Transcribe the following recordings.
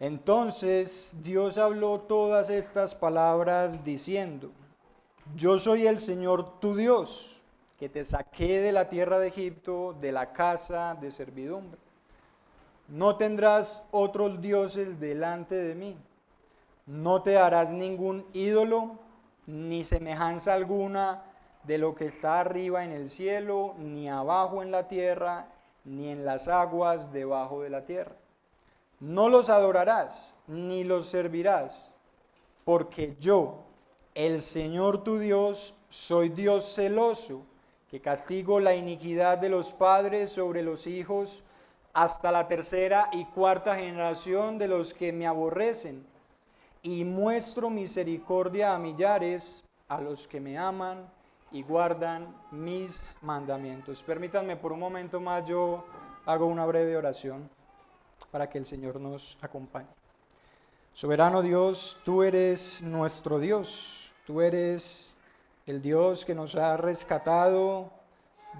Entonces Dios habló todas estas palabras diciendo: Yo soy el Señor tu Dios, que te saqué de la tierra de Egipto, de la casa de servidumbre. No tendrás otros dioses delante de mí. No te harás ningún ídolo, ni semejanza alguna de lo que está arriba en el cielo, ni abajo en la tierra, ni en las aguas debajo de la tierra. No los adorarás, ni los servirás, porque yo, el Señor tu Dios, soy Dios celoso, que castigo la iniquidad de los padres sobre los hijos hasta la tercera y cuarta generación de los que me aborrecen, y muestro misericordia a millares, a los que me aman y guardan mis mandamientos. Permítanme por un momento más, yo hago una breve oración para que el Señor nos acompañe. Soberano Dios, tú eres nuestro Dios, tú eres el Dios que nos ha rescatado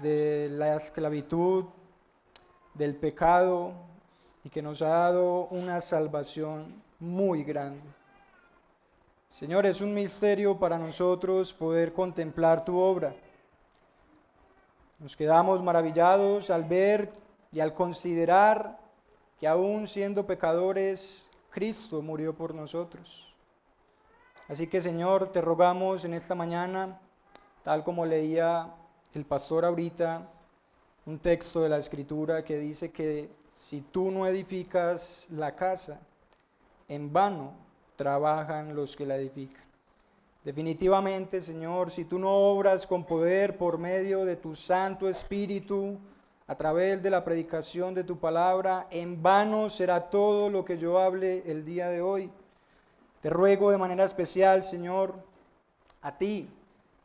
de la esclavitud, del pecado, y que nos ha dado una salvación muy grande. Señor, es un misterio para nosotros poder contemplar tu obra. Nos quedamos maravillados al ver y al considerar que aún siendo pecadores, Cristo murió por nosotros. Así que, Señor, te rogamos en esta mañana, tal como leía el pastor ahorita, un texto de la Escritura que dice que si tú no edificas la casa, en vano trabajan los que la edifican. Definitivamente, Señor, si tú no obras con poder por medio de tu Santo Espíritu, a través de la predicación de tu palabra, en vano será todo lo que yo hable el día de hoy. Te ruego de manera especial, Señor, a ti,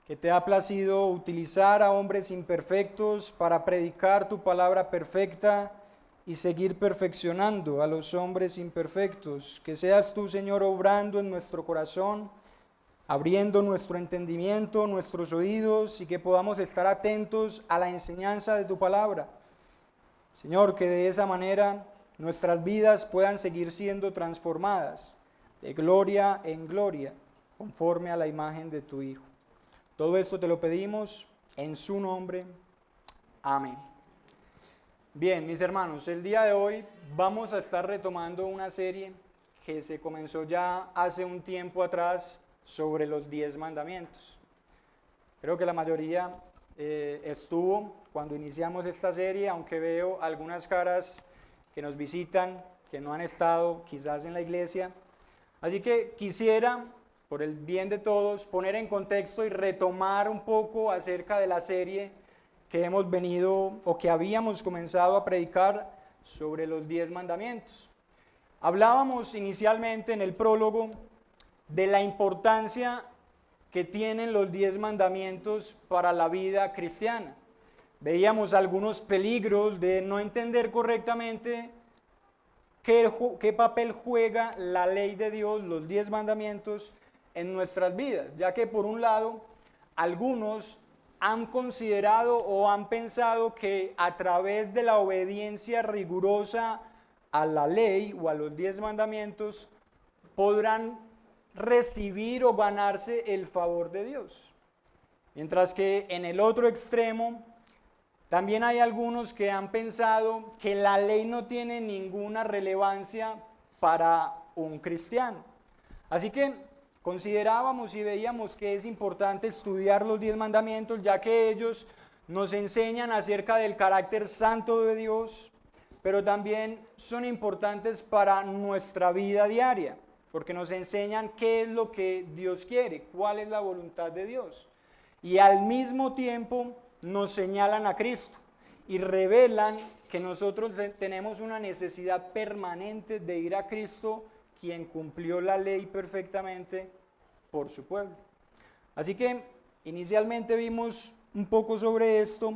que te ha placido utilizar a hombres imperfectos para predicar tu palabra perfecta y seguir perfeccionando a los hombres imperfectos. Que seas tú, Señor, obrando en nuestro corazón, abriendo nuestro entendimiento, nuestros oídos, y que podamos estar atentos a la enseñanza de tu palabra. Señor, que de esa manera nuestras vidas puedan seguir siendo transformadas de gloria en gloria, conforme a la imagen de tu Hijo. Todo esto te lo pedimos en su nombre. Amén. Bien, mis hermanos, el día de hoy vamos a estar retomando una serie que se comenzó ya hace un tiempo atrás sobre los 10 mandamientos. Creo que la mayoría estuvo cuando iniciamos esta serie, aunque veo algunas caras que nos visitan, que no han estado quizás en la iglesia. Así que quisiera, por el bien de todos, poner en contexto y retomar un poco acerca de la serie que hemos venido o que habíamos comenzado a predicar sobre los 10 mandamientos. Hablábamos inicialmente en el prólogo de la importancia que tienen los 10 mandamientos para la vida cristiana. Veíamos algunos peligros de no entender correctamente qué papel juega la ley de Dios, los 10 mandamientos, en nuestras vidas, ya que por un lado, algunos han considerado o han pensado que a través de la obediencia rigurosa a la ley o a los 10 mandamientos podrán recibir o ganarse el favor de Dios. Mientras que en el otro extremo también hay algunos que han pensado que la ley no tiene ninguna relevancia para un cristiano. Así que considerábamos y veíamos que es importante estudiar los 10 mandamientos, ya que ellos nos enseñan acerca del carácter santo de Dios, pero también son importantes para nuestra vida diaria, porque nos enseñan qué es lo que Dios quiere, cuál es la voluntad de Dios. Y al mismo tiempo nos señalan a Cristo y revelan que nosotros tenemos una necesidad permanente de ir a Cristo, quien cumplió la ley perfectamente por su pueblo. Así que inicialmente vimos un poco sobre esto,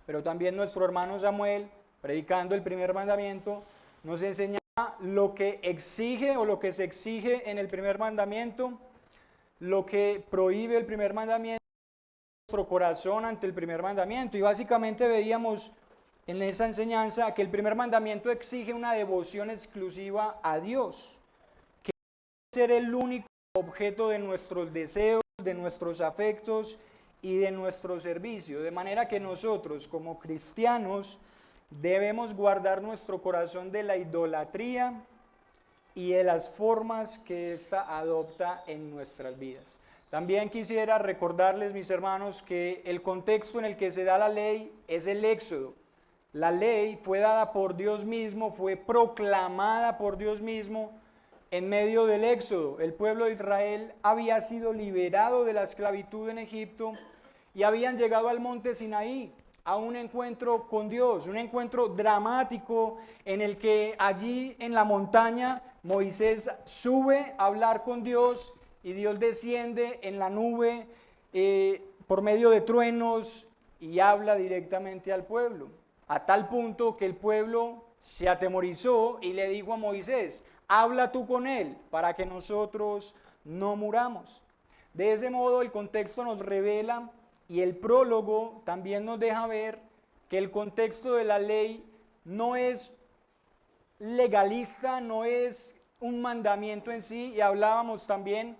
pero también nuestro hermano Samuel, predicando el primer mandamiento, nos enseñaba lo que exige o lo que se exige en el primer mandamiento, lo que prohíbe el primer mandamiento, nuestro corazón ante el primer mandamiento. Y básicamente veíamos en esa enseñanza que el primer mandamiento exige una devoción exclusiva a Dios, que debe ser el único objeto de nuestros deseos, de nuestros afectos y de nuestro servicio, de manera que nosotros como cristianos debemos guardar nuestro corazón de la idolatría y de las formas que ésta adopta en nuestras vidas. También quisiera recordarles, mis hermanos, que el contexto en el que se da la ley es el Éxodo. La ley fue dada por Dios mismo, fue proclamada por Dios mismo en medio del Éxodo. El pueblo de Israel había sido liberado de la esclavitud en Egipto y habían llegado al monte Sinaí a un encuentro con Dios, un encuentro dramático en el que allí en la montaña Moisés sube a hablar con Dios y Dios desciende en la nube por medio de truenos y habla directamente al pueblo, a tal punto que el pueblo se atemorizó y le dijo a Moisés: habla tú con él para que nosotros no muramos. De ese modo el contexto nos revela y el prólogo también nos deja ver que el contexto de la ley no es legalista, no es un mandamiento en sí, y hablábamos también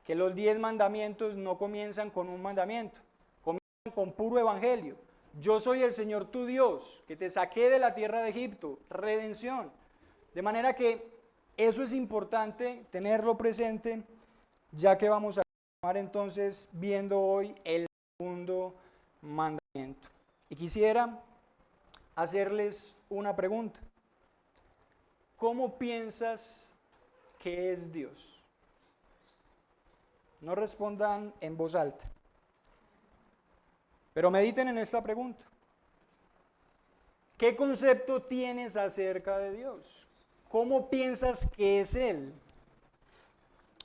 que los 10 mandamientos no comienzan con un mandamiento, comienzan con puro evangelio. Yo soy el Señor tu Dios, que te saqué de la tierra de Egipto, redención. De manera que eso es importante tenerlo presente, ya que vamos a continuar entonces viendo hoy el segundo mandamiento. Y quisiera hacerles una pregunta. ¿Cómo piensas que es Dios? No respondan en voz alta, pero mediten en esta pregunta. ¿Qué concepto tienes acerca de Dios? ¿Cómo piensas que es Él?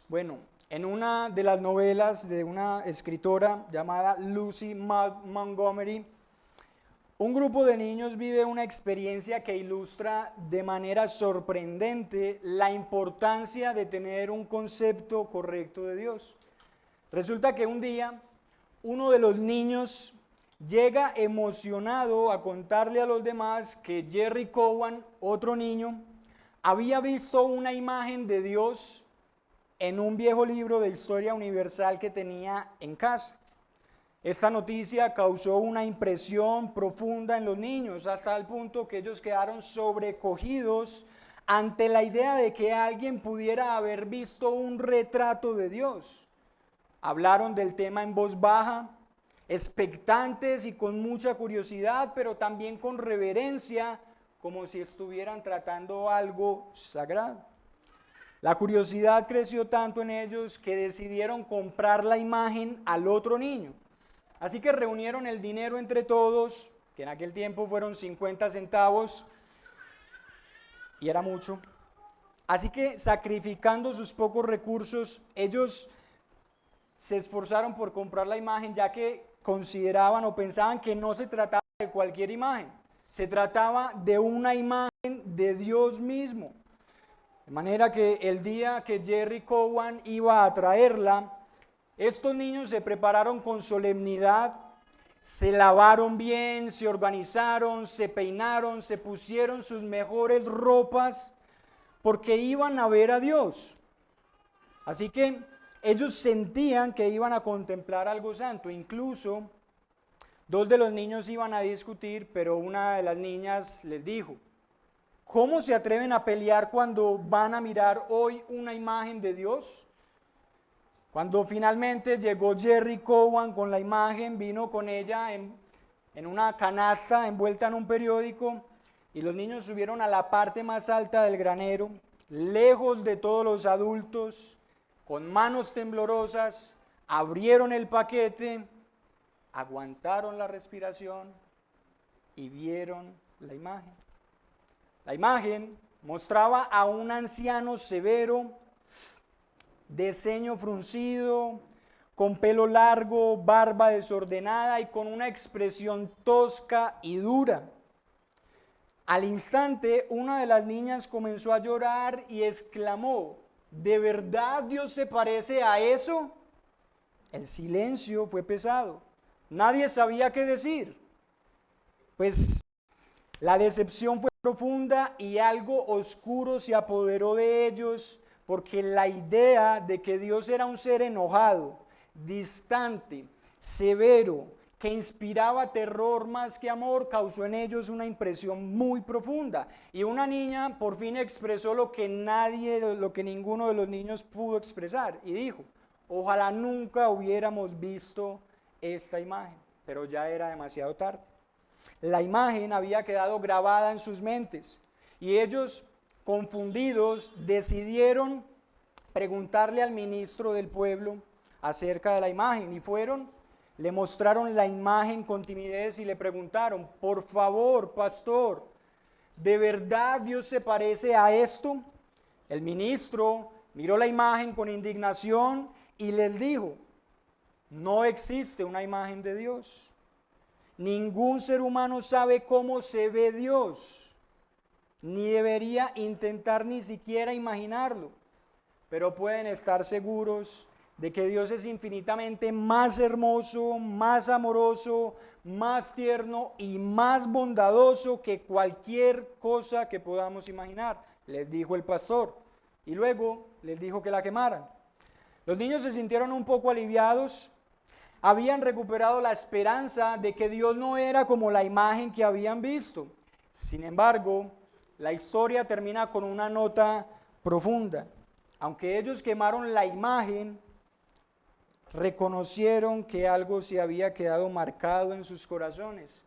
Bueno, en una de las novelas de una escritora llamada Lucy Montgomery, un grupo de niños vive una experiencia que ilustra de manera sorprendente la importancia de tener un concepto correcto de Dios. Resulta que un día uno de los niños llega emocionado a contarle a los demás que Jerry Cowan, otro niño, había visto una imagen de Dios en un viejo libro de historia universal que tenía en casa. Esta noticia causó una impresión profunda en los niños, hasta el punto que ellos quedaron sobrecogidos ante la idea de que alguien pudiera haber visto un retrato de Dios. Hablaron del tema en voz baja, expectantes y con mucha curiosidad, pero también con reverencia, como si estuvieran tratando algo sagrado. La curiosidad creció tanto en ellos que decidieron comprar la imagen al otro niño. Así que reunieron el dinero entre todos, que en aquel tiempo fueron 50 centavos, y era mucho. Así que sacrificando sus pocos recursos, ellos se esforzaron por comprar la imagen, ya que consideraban o pensaban que no se trataba de cualquier imagen, se trataba de una imagen de Dios mismo. De manera que el día que Jerry Cowan iba a traerla, estos niños se prepararon con solemnidad, se lavaron bien, se organizaron, se peinaron, se pusieron sus mejores ropas, porque iban a ver a Dios. Así que ellos sentían que iban a contemplar algo santo. Incluso dos de los niños iban a discutir, pero una de las niñas les dijo: ¿cómo se atreven a pelear cuando van a mirar hoy una imagen de Dios? Cuando finalmente llegó Jerry Cowan con la imagen, vino con ella en una canasta envuelta en un periódico, y los niños subieron a la parte más alta del granero, lejos de todos los adultos, con manos temblorosas, abrieron el paquete, aguantaron la respiración y vieron la imagen. La imagen mostraba a un anciano severo, de ceño fruncido, con pelo largo, barba desordenada y con una expresión tosca y dura. Al instante, una de las niñas comenzó a llorar y exclamó: ¿de verdad Dios se parece a eso? El silencio fue pesado. Nadie sabía qué decir. Pues La decepción fue profunda y algo oscuro se apoderó de ellos, porque la idea de que Dios era un ser enojado, distante, severo, que inspiraba terror más que amor, causó en ellos una impresión muy profunda. Y una niña por fin expresó lo que ninguno de los niños pudo expresar, y dijo: ojalá nunca hubiéramos visto esta imagen, pero ya era demasiado tarde. La imagen había quedado grabada en sus mentes y ellos, confundidos, decidieron preguntarle al ministro del pueblo acerca de la imagen, y fueron, le mostraron la imagen con timidez y le preguntaron: por favor, pastor, ¿de verdad Dios se parece a esto? El ministro miró la imagen con indignación y les dijo: no existe una imagen de Dios. Ningún ser humano sabe cómo se ve Dios, ni debería intentar ni siquiera imaginarlo, pero pueden estar seguros de que Dios es infinitamente más hermoso, más amoroso, más tierno y más bondadoso que cualquier cosa que podamos imaginar, les dijo el pastor, y luego les dijo que la quemaran. Los niños se sintieron un poco aliviados. Habían recuperado la esperanza de que Dios no era como la imagen que habían visto. Sin embargo, la historia termina con una nota profunda. Aunque ellos quemaron la imagen, reconocieron que algo se había quedado marcado en sus corazones.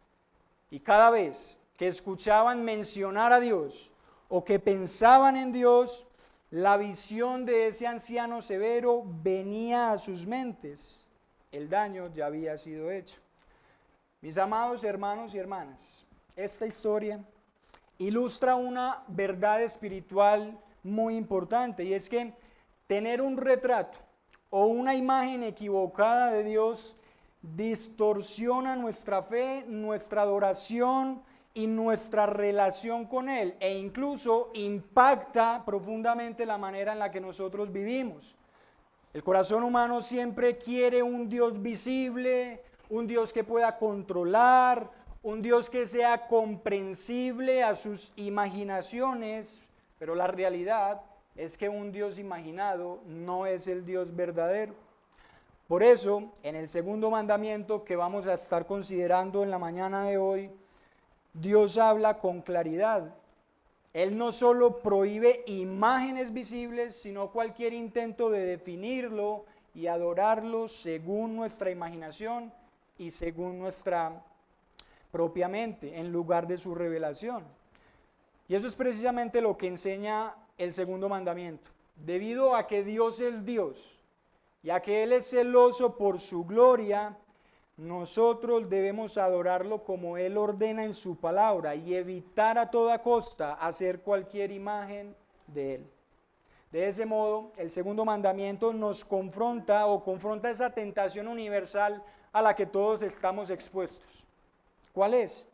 Y cada vez que escuchaban mencionar a Dios o que pensaban en Dios, la visión de ese anciano severo venía a sus mentes. El daño ya había sido hecho. Mis amados hermanos y hermanas, esta historia ilustra una verdad espiritual muy importante, y es que tener un retrato o una imagen equivocada de Dios distorsiona nuestra fe, nuestra adoración y nuestra relación con Él, e incluso impacta profundamente la manera en la que nosotros vivimos. El corazón humano siempre quiere un Dios visible, un Dios que pueda controlar, un Dios que sea comprensible a sus imaginaciones, pero la realidad es que un Dios imaginado no es el Dios verdadero. Por eso, en el segundo mandamiento que vamos a estar considerando en la mañana de hoy, Dios habla con claridad. Él no solo prohíbe imágenes visibles, sino cualquier intento de definirlo y adorarlo según nuestra imaginación y según nuestra propia mente, en lugar de su revelación. Y eso es precisamente lo que enseña el segundo mandamiento. Debido a que Dios es Dios y a que Él es celoso por su gloria, nosotros debemos adorarlo como Él ordena en su palabra y evitar a toda costa hacer cualquier imagen de Él. De ese modo, el segundo mandamiento nos confronta esa tentación universal a la que todos estamos expuestos. ¿Cuál es?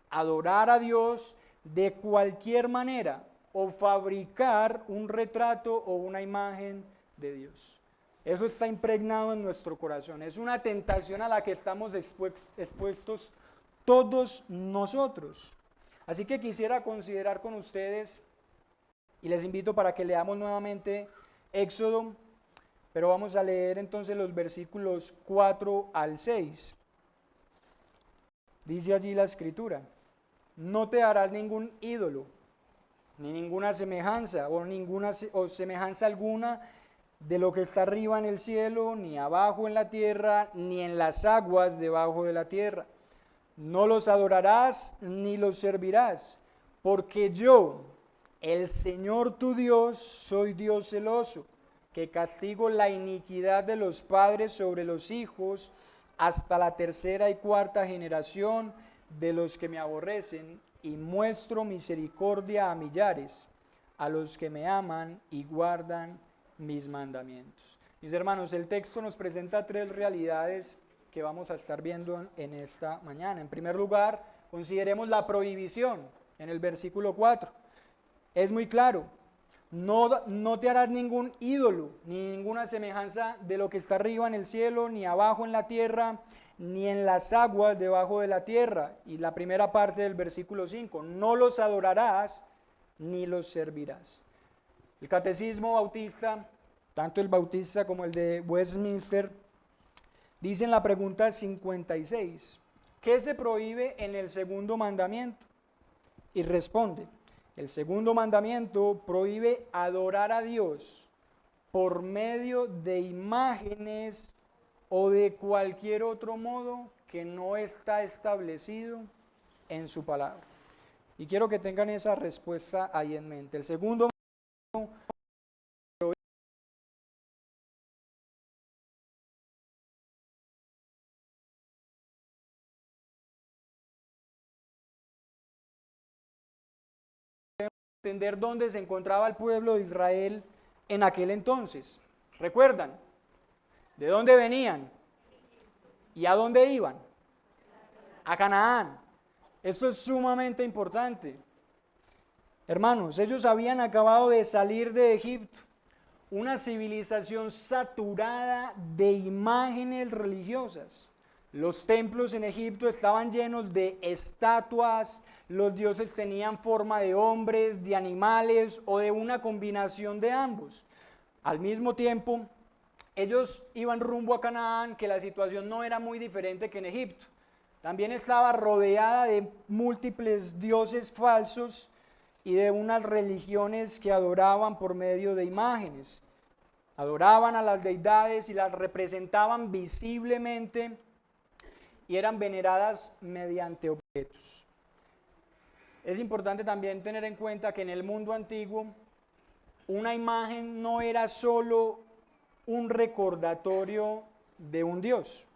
Adorar a Dios de cualquier manera o fabricar un retrato o una imagen de Dios. Eso está impregnado en nuestro corazón. Es una tentación a la que estamos expuestos todos nosotros. Así que quisiera considerar con ustedes, y les invito para que leamos nuevamente Éxodo, pero vamos a leer entonces los versículos 4 al 6. Dice allí la escritura: no te harás ningún ídolo, ni ninguna semejanza o semejanza alguna de lo que está arriba en el cielo, ni abajo en la tierra, ni en las aguas debajo de la tierra. No los adorarás ni los servirás, porque yo, el Señor tu Dios, soy Dios celoso, que castigo la iniquidad de los padres sobre los hijos hasta la tercera y cuarta generación de los que me aborrecen, y muestro misericordia a millares, a los que me aman y guardan mis mandamientos. Mis hermanos, el texto nos presenta tres realidades que vamos a estar viendo en esta mañana. En primer lugar, consideremos la prohibición en el versículo 4. Es muy claro: no te harás ningún ídolo, ni ninguna semejanza de lo que está arriba en el cielo, ni abajo en la tierra, ni en las aguas debajo de la tierra. Y la primera parte del versículo 5, no los adorarás ni los servirás. El catecismo bautista, tanto el bautista como el de Westminster, dice en la pregunta 56, ¿qué se prohíbe en el segundo mandamiento? Y responde, el segundo mandamiento prohíbe adorar a Dios por medio de imágenes o de cualquier otro modo que no está establecido en su palabra. Y quiero que tengan esa respuesta ahí en mente. El segundo entender dónde se encontraba el pueblo de Israel en aquel entonces. ¿Recuerdan? ¿De dónde venían? ¿Y a dónde iban? A Canaán. Esto es sumamente importante. Hermanos, ellos habían acabado de salir de Egipto, una civilización saturada de imágenes religiosas. Los templos en Egipto estaban llenos de estatuas, los dioses tenían forma de hombres, de animales o de una combinación de ambos. Al mismo tiempo, ellos iban rumbo a Canaán, que la situación no era muy diferente que en Egipto. También estaba rodeada de múltiples dioses falsos y de unas religiones que adoraban por medio de imágenes. Adoraban a las deidades y las representaban visiblemente y eran veneradas mediante objetos. Es importante también tener en cuenta que en el mundo antiguo una imagen no era solo un recordatorio de un Dios.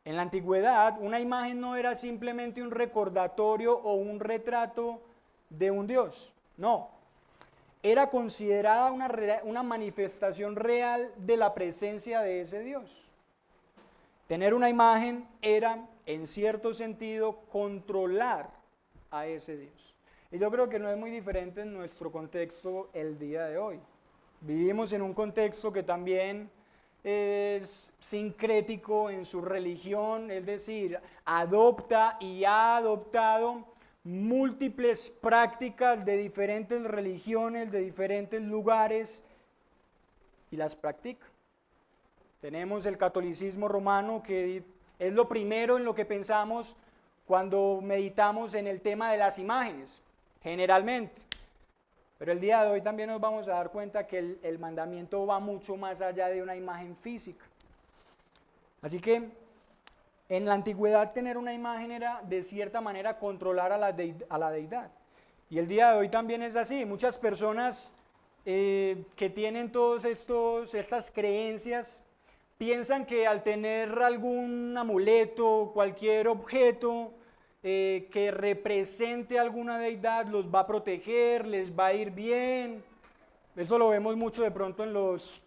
En la antigüedad, una imagen no era simplemente un recordatorio o un retrato de un Dios. No, era considerada una manifestación real de la presencia de ese Dios. Tener una imagen era, en cierto sentido, controlar a ese Dios. Y yo creo que no es muy diferente en nuestro contexto el día de hoy. Vivimos en un contexto que también es sincrético en su religión, es decir, adopta y ha adoptado múltiples prácticas de diferentes religiones, de diferentes lugares, y las practica. Tenemos el catolicismo romano, que es lo primero en lo que pensamos cuando meditamos en el tema de las imágenes, generalmente. Pero el día de hoy también nos vamos a dar cuenta que el mandamiento va mucho más allá de una imagen física. Así que en la antigüedad tener una imagen era de cierta manera controlar a la deidad. Y el día de hoy también es así. Muchas personas que tienen todas estas creencias piensan que al tener algún amuleto, cualquier objeto que represente alguna deidad, los va a proteger, les va a ir bien. Eso lo vemos mucho de pronto en los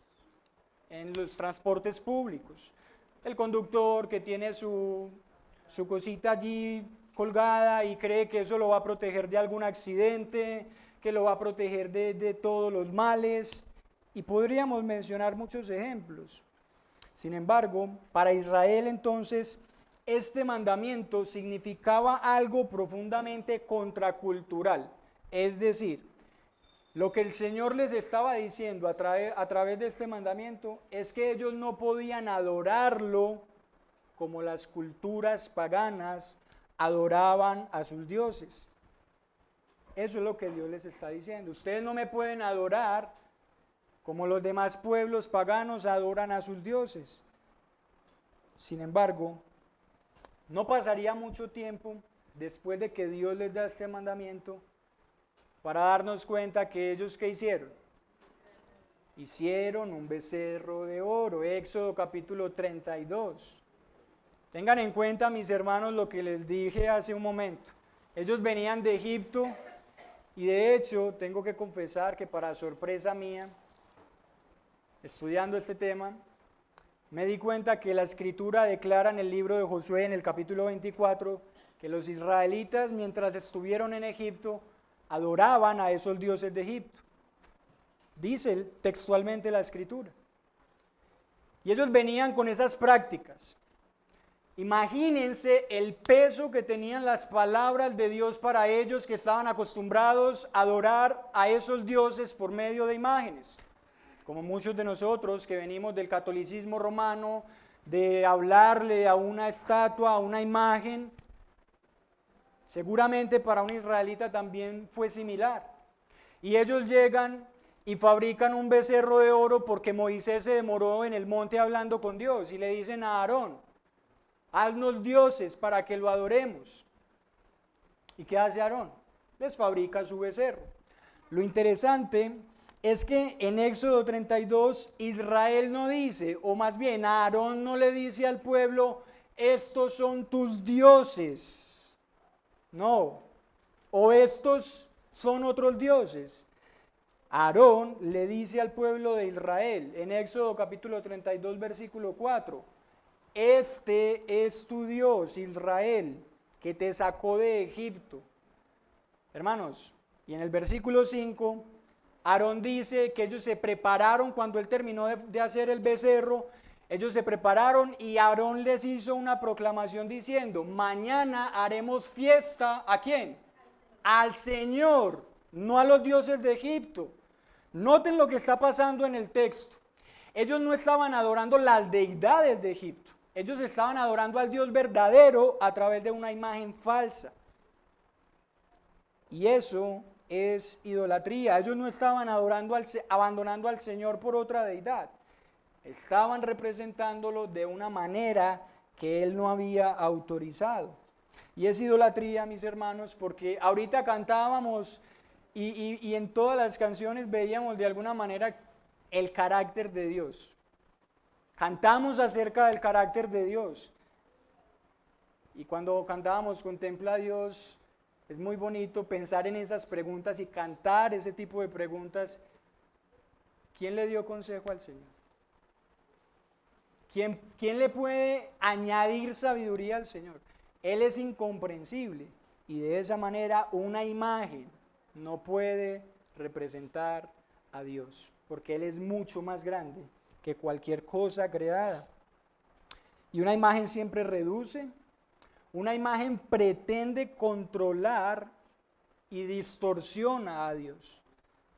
transportes públicos. El conductor que tiene su cosita allí colgada y cree que eso lo va a proteger de algún accidente, que lo va a proteger de todos los males. Y podríamos mencionar muchos ejemplos. Sin embargo, para Israel entonces, este mandamiento significaba algo profundamente contracultural. Es decir, lo que el Señor les estaba diciendo a través de este mandamiento es que ellos no podían adorarlo como las culturas paganas adoraban a sus dioses. Eso es lo que Dios les está diciendo. Ustedes no me pueden adorar como los demás pueblos paganos adoran a sus dioses. Sin embargo, no pasaría mucho tiempo después de que Dios les da este mandamiento para darnos cuenta que ellos, ¿qué hicieron? Hicieron un becerro de oro. Éxodo capítulo 32. Tengan en cuenta, mis hermanos, lo que les dije hace un momento. Ellos venían de Egipto y de hecho tengo que confesar que para sorpresa mía, estudiando este tema, me di cuenta que la Escritura declara en el libro de Josué, en el capítulo 24, que los israelitas, mientras estuvieron en Egipto, adoraban a esos dioses de Egipto. Dice textualmente la Escritura. Y ellos venían con esas prácticas. Imagínense el peso que tenían las palabras de Dios para ellos que estaban acostumbrados a adorar a esos dioses por medio de imágenes. Como muchos de nosotros que venimos del catolicismo romano, de hablarle a una estatua, a una imagen, seguramente para un israelita también fue similar. Y ellos llegan y fabrican un becerro de oro porque Moisés se demoró en el monte hablando con Dios y le dicen a Aarón, haznos dioses para que lo adoremos. ¿Y qué hace Aarón? Les fabrica su becerro. Lo interesante es que en Éxodo 32 Israel no dice, o más bien Aarón no le dice al pueblo, estos son tus dioses. No, o estos son otros dioses. Aarón le dice al pueblo de Israel en Éxodo capítulo 32 versículo 4, este es tu Dios, Israel, que te sacó de Egipto. Hermanos, y en el versículo 5, Aarón dice que ellos se prepararon cuando él terminó de hacer el becerro, ellos se prepararon y Aarón les hizo una proclamación diciendo, mañana haremos fiesta, ¿a quién? Al Señor, no a los dioses de Egipto. Noten lo que está pasando en el texto. Ellos no estaban adorando las deidades de Egipto. Ellos estaban adorando al Dios verdadero a través de una imagen falsa. Y eso es idolatría. Ellos no estaban abandonando al Señor por otra deidad. Estaban representándolo de una manera que Él no había autorizado. Y es idolatría, mis hermanos, porque ahorita cantábamos y en todas las canciones veíamos de alguna manera el carácter de Dios. Cantamos acerca del carácter de Dios. Y cuando cantábamos Contempla a Dios, es muy bonito pensar en esas preguntas y cantar ese tipo de preguntas. ¿Quién le dio consejo al Señor? ¿Quién le puede añadir sabiduría al Señor? Él es incomprensible y de esa manera una imagen no puede representar a Dios, porque Él es mucho más grande que cualquier cosa creada. Y una imagen siempre reduce, una imagen pretende controlar y distorsiona a Dios.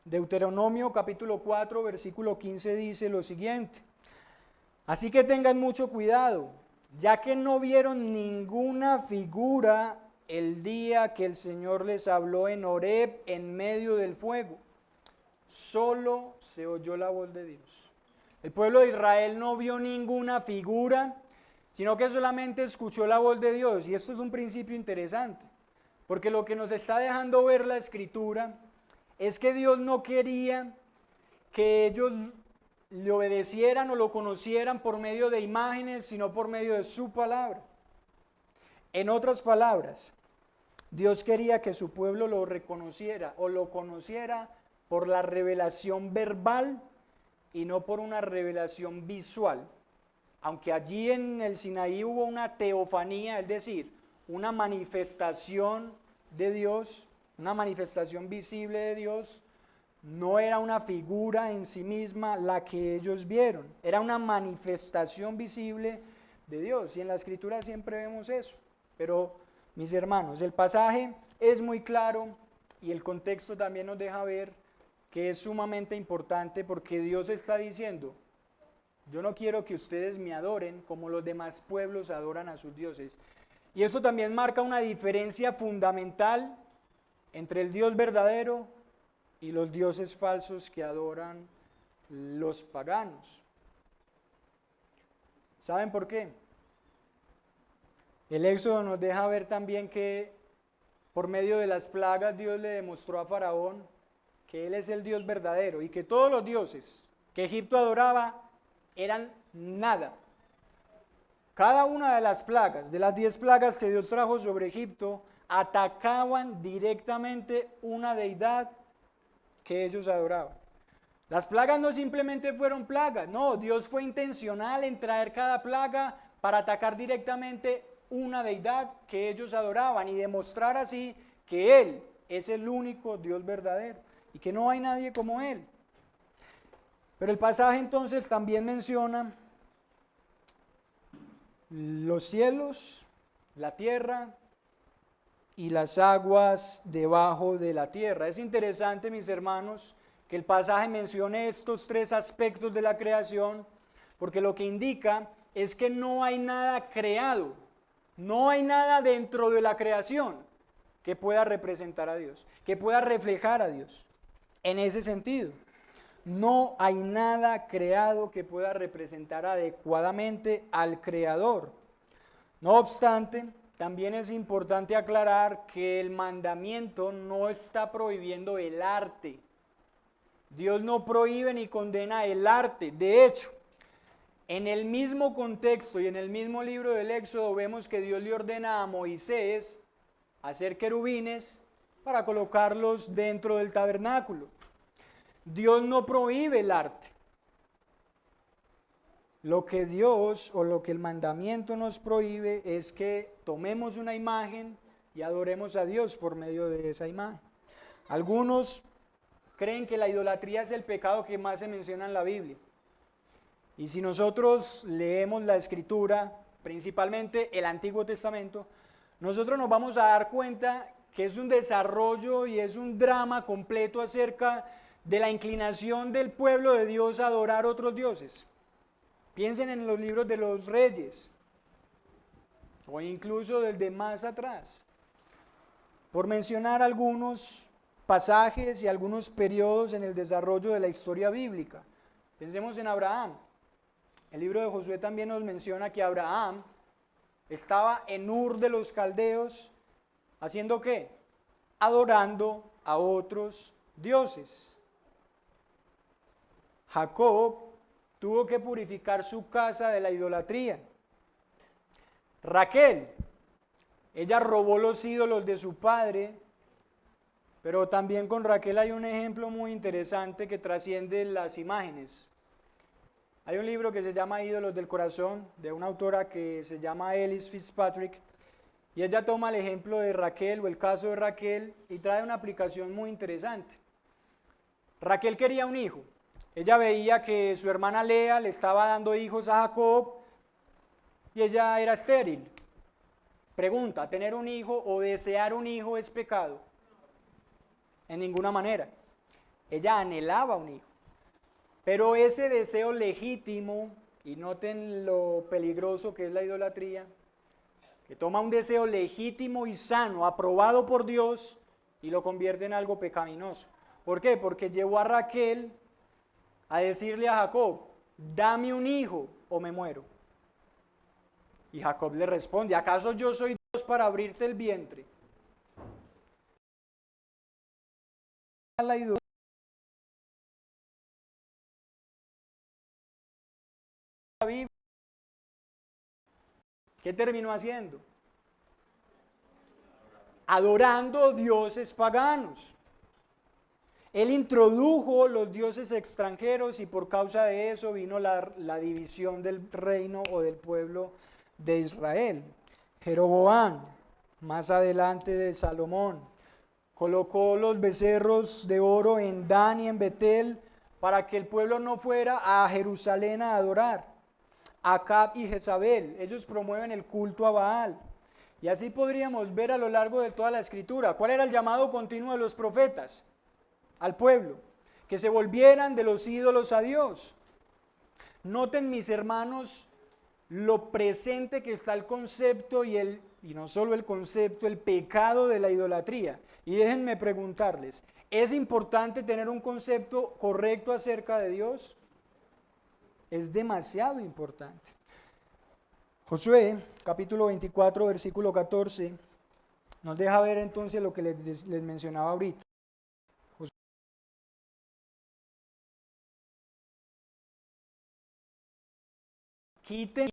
Deuteronomio capítulo 4 versículo 15 dice lo siguiente, así que tengan mucho cuidado, ya que no vieron ninguna figura el día que el Señor les habló en Horeb en medio del fuego. Solo se oyó la voz de Dios. El pueblo de Israel no vio ninguna figura, sino que solamente escuchó la voz de Dios. Y esto es un principio interesante, porque lo que nos está dejando ver la Escritura es que Dios no quería que ellos le obedecieran o lo conocieran por medio de imágenes, sino por medio de su palabra. En otras palabras, Dios quería que su pueblo lo reconociera o lo conociera por la revelación verbal y no por una revelación visual. Aunque allí en el Sinaí hubo una teofanía, es decir, una manifestación de Dios, una manifestación visible de Dios, no era una figura en sí misma la que ellos vieron, era una manifestación visible de Dios. Y en la Escritura siempre vemos eso. Pero, mis hermanos, el pasaje es muy claro y el contexto también nos deja ver que es sumamente importante porque Dios está diciendo, yo no quiero que ustedes me adoren como los demás pueblos adoran a sus dioses. Y esto también marca una diferencia fundamental entre el Dios verdadero y los dioses falsos que adoran los paganos. ¿Saben por qué? El Éxodo nos deja ver también que por medio de las plagas Dios le demostró a Faraón que Él es el Dios verdadero y que todos los dioses que Egipto adoraba eran nada. Cada una de las plagas, de las 10 plagas que Dios trajo sobre Egipto, atacaban directamente una deidad que ellos adoraban. Las plagas no simplemente fueron plagas, no, Dios fue intencional en traer cada plaga para atacar directamente una deidad que ellos adoraban y demostrar así que Él es el único Dios verdadero y que no hay nadie como Él. Pero el pasaje entonces también menciona los cielos, la tierra y las aguas debajo de la tierra. Es interesante, mis hermanos, que el pasaje mencione estos tres aspectos de la creación, porque lo que indica es que no hay nada creado, no hay nada dentro de la creación que pueda representar a Dios, que pueda reflejar a Dios. En ese sentido, no hay nada creado que pueda representar adecuadamente al Creador. No obstante, también es importante aclarar que el mandamiento no está prohibiendo el arte. Dios no prohíbe ni condena el arte. De hecho, en el mismo contexto y en el mismo libro del Éxodo vemos que Dios le ordena a Moisés hacer querubines para colocarlos dentro del tabernáculo. Dios no prohíbe el arte. Lo que Dios o lo que el mandamiento nos prohíbe es que tomemos una imagen y adoremos a Dios por medio de esa imagen. Algunos creen que la idolatría es el pecado que más se menciona en la Biblia. Y si nosotros leemos la Escritura, principalmente el Antiguo Testamento, nosotros nos vamos a dar cuenta que es un desarrollo y es un drama completo acerca de la inclinación del pueblo de Dios a adorar otros dioses. Piensen en los libros de los reyes, o incluso del de más atrás, por mencionar algunos pasajes y algunos periodos en el desarrollo de la historia bíblica. Pensemos en Abraham. El libro de Josué también nos menciona que Abraham estaba en Ur de los Caldeos, ¿haciendo qué? Adorando a otros dioses. Jacob tuvo que purificar su casa de la idolatría. Raquel, ella robó los ídolos de su padre, pero también con Raquel hay un ejemplo muy interesante que trasciende las imágenes. Hay un libro que se llama Ídolos del Corazón, de una autora que se llama Ellis Fitzpatrick, y ella toma el ejemplo de Raquel o el caso de Raquel y trae una aplicación muy interesante. Raquel quería un hijo. Ella veía que su hermana Lea le estaba dando hijos a Jacob y ella era estéril. Pregunta, ¿tener un hijo o desear un hijo es pecado? En ninguna manera. Ella anhelaba un hijo. Pero ese deseo legítimo, y noten lo peligroso que es la idolatría, que toma un deseo legítimo y sano, aprobado por Dios, y lo convierte en algo pecaminoso. ¿Por qué? Porque llevó a Raquel a decirle a Jacob, dame un hijo o me muero. Y Jacob le responde, ¿acaso yo soy Dios para abrirte el vientre? La idolatría. ¿Qué terminó haciendo? Adorando dioses paganos. Él introdujo los dioses extranjeros y por causa de eso vino la división del reino o del pueblo de Israel. Jeroboam, más adelante de Salomón, colocó los becerros de oro en Dan y en Betel para que el pueblo no fuera a Jerusalén a adorar. Acab y Jezabel, ellos promueven el culto a Baal. Y así podríamos ver a lo largo de toda la Escritura. ¿Cuál era el llamado continuo de los profetas? Al pueblo, que se volvieran de los ídolos a Dios. Noten, mis hermanos, lo presente que está el concepto y no solo el concepto, el pecado de la idolatría. Y déjenme preguntarles, ¿es importante tener un concepto correcto acerca de Dios? Es demasiado importante. Josué, capítulo 24, versículo 14, nos deja ver entonces lo que les mencionaba ahorita. Quiten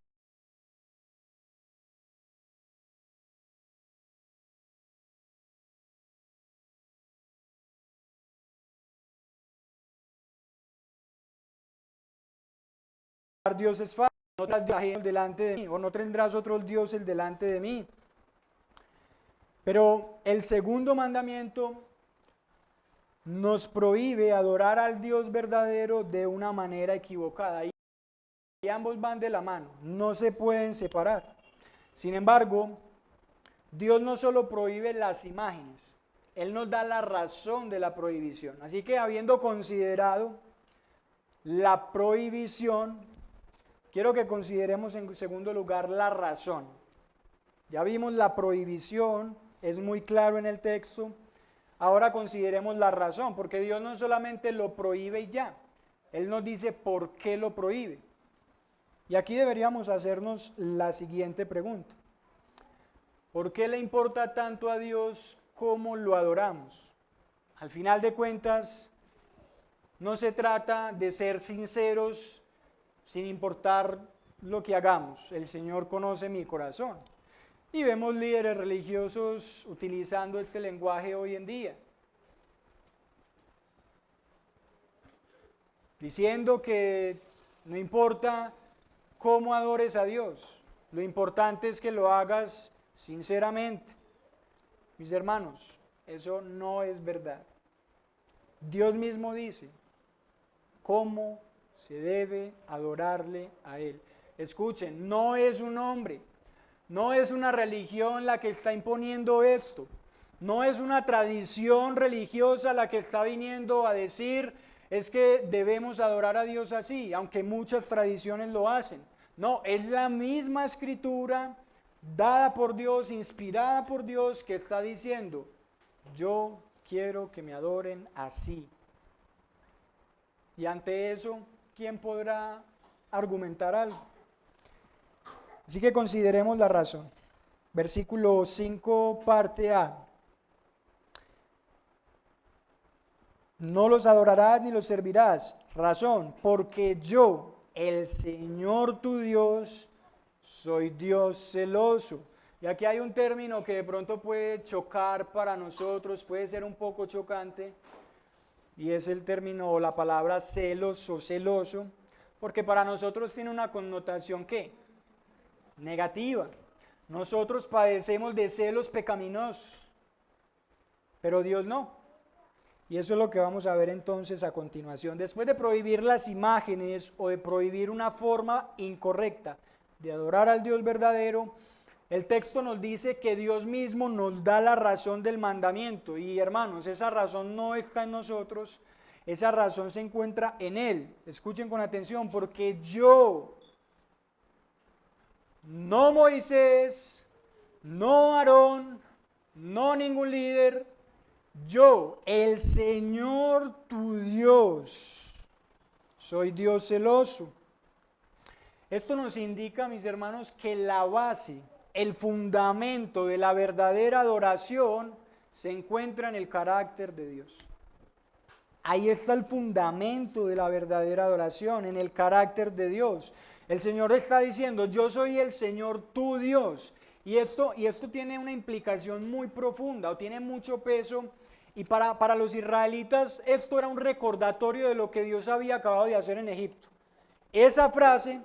dioses falsos, no tendrás delante de mí, o no tendrás otros dioses delante de mí. Pero el segundo mandamiento nos prohíbe adorar al Dios verdadero de una manera equivocada. y ambos van de la mano, no se pueden separar. Sin embargo, Dios no solo prohíbe las imágenes, Él nos da la razón de la prohibición. Así que habiendo considerado la prohibición, quiero que consideremos en segundo lugar la razón. Ya vimos la prohibición, es muy claro en el texto. Ahora consideremos la razón, porque Dios no solamente lo prohíbe y ya, Él nos dice por qué lo prohíbe. Y aquí deberíamos hacernos la siguiente pregunta. ¿Por qué le importa tanto a Dios cómo lo adoramos? Al final de cuentas, no se trata de ser sinceros sin importar lo que hagamos. El Señor conoce mi corazón. Y vemos líderes religiosos utilizando este lenguaje hoy en día, diciendo que no importa cómo adores a Dios, lo importante es que lo hagas sinceramente. Mis hermanos, eso no es verdad. Dios mismo dice cómo se debe adorarle a Él. Escuchen, no es un hombre, no es una religión la que está imponiendo esto, no es una tradición religiosa la que está viniendo a decir es que debemos adorar a Dios así, aunque muchas tradiciones lo hacen. No, es la misma escritura dada por Dios, inspirada por Dios, que está diciendo, yo quiero que me adoren así. Y ante eso, ¿quién podrá argumentar algo? Así que consideremos la razón. Versículo 5, parte A. No los adorarás ni los servirás. Razón, porque yo, el Señor tu Dios, soy Dios celoso. Y aquí hay un término que de pronto puede chocar para nosotros, puede ser un poco chocante, y es el término o la palabra celos o celoso, porque para nosotros tiene una connotación ¿qué? Negativa. Nosotros padecemos de celos pecaminosos, pero Dios no. Y eso es lo que vamos a ver entonces a continuación. Después de prohibir las imágenes o de prohibir una forma incorrecta de adorar al Dios verdadero, el texto nos dice que Dios mismo nos da la razón del mandamiento. Y hermanos, esa razón no está en nosotros, esa razón se encuentra en Él. Escuchen con atención, porque yo, no Moisés, no Aarón, no ningún líder, yo, el Señor tu Dios, soy Dios celoso. Esto nos indica, mis hermanos, que la base, el fundamento de la verdadera adoración se encuentra en el carácter de Dios. Ahí está el fundamento de la verdadera adoración, en el carácter de Dios. El Señor está diciendo, yo soy el Señor tu Dios. Y esto tiene una implicación muy profunda, o tiene mucho peso. Y para los israelitas esto era un recordatorio de lo que Dios había acabado de hacer en Egipto. Esa frase,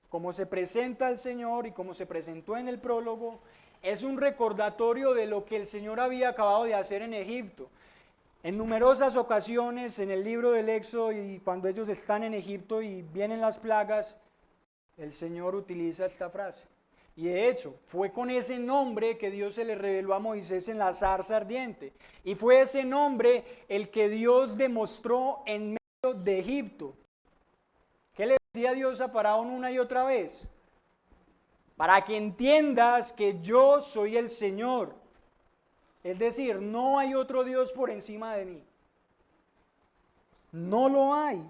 como se presenta el Señor y como se presentó en el prólogo, es un recordatorio de lo que el Señor había acabado de hacer en Egipto. En numerosas ocasiones en el libro del Éxodo y cuando ellos están en Egipto y vienen las plagas, el Señor utiliza esta frase. Y de hecho, fue con ese nombre que Dios se le reveló a Moisés en la zarza ardiente. Y fue ese nombre el que Dios demostró en medio de Egipto. ¿Qué le decía Dios a Faraón una y otra vez? Para que entiendas que yo soy el Señor. Es decir, no hay otro Dios por encima de mí. No lo hay.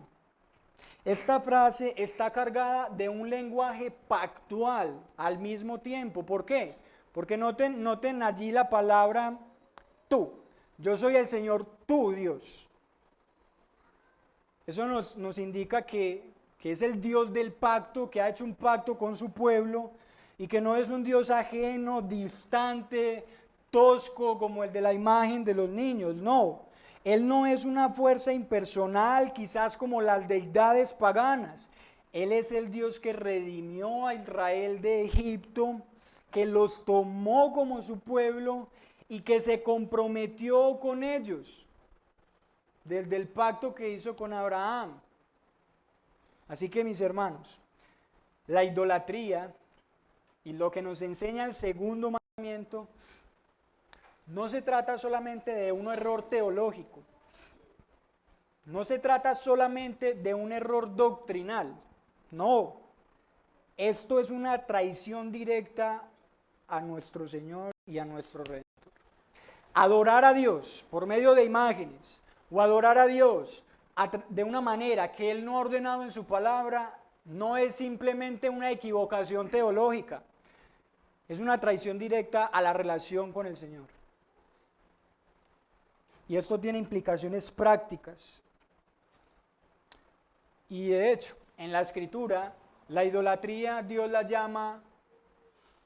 Esta frase está cargada de un lenguaje pactual al mismo tiempo. ¿Por qué? Porque noten allí la palabra tú. Yo soy el Señor tu Dios. Eso nos indica que es el Dios del pacto, que ha hecho un pacto con su pueblo y que no es un Dios ajeno, distante, tosco como el de la imagen de los niños. No. Él no es una fuerza impersonal, quizás como las deidades paganas. Él es el Dios que redimió a Israel de Egipto, que los tomó como su pueblo y que se comprometió con ellos desde el pacto que hizo con Abraham. Así que mis hermanos, la idolatría y lo que nos enseña el segundo mandamiento, no se trata solamente de un error teológico, no se trata solamente de un error doctrinal, no, esto es una traición directa a nuestro Señor y a nuestro Rey. Adorar a Dios por medio de imágenes o adorar a Dios de una manera que Él no ha ordenado en su palabra no es simplemente una equivocación teológica, es una traición directa a la relación con el Señor. Y esto tiene implicaciones prácticas. Y de hecho, en la Escritura, la idolatría Dios la llama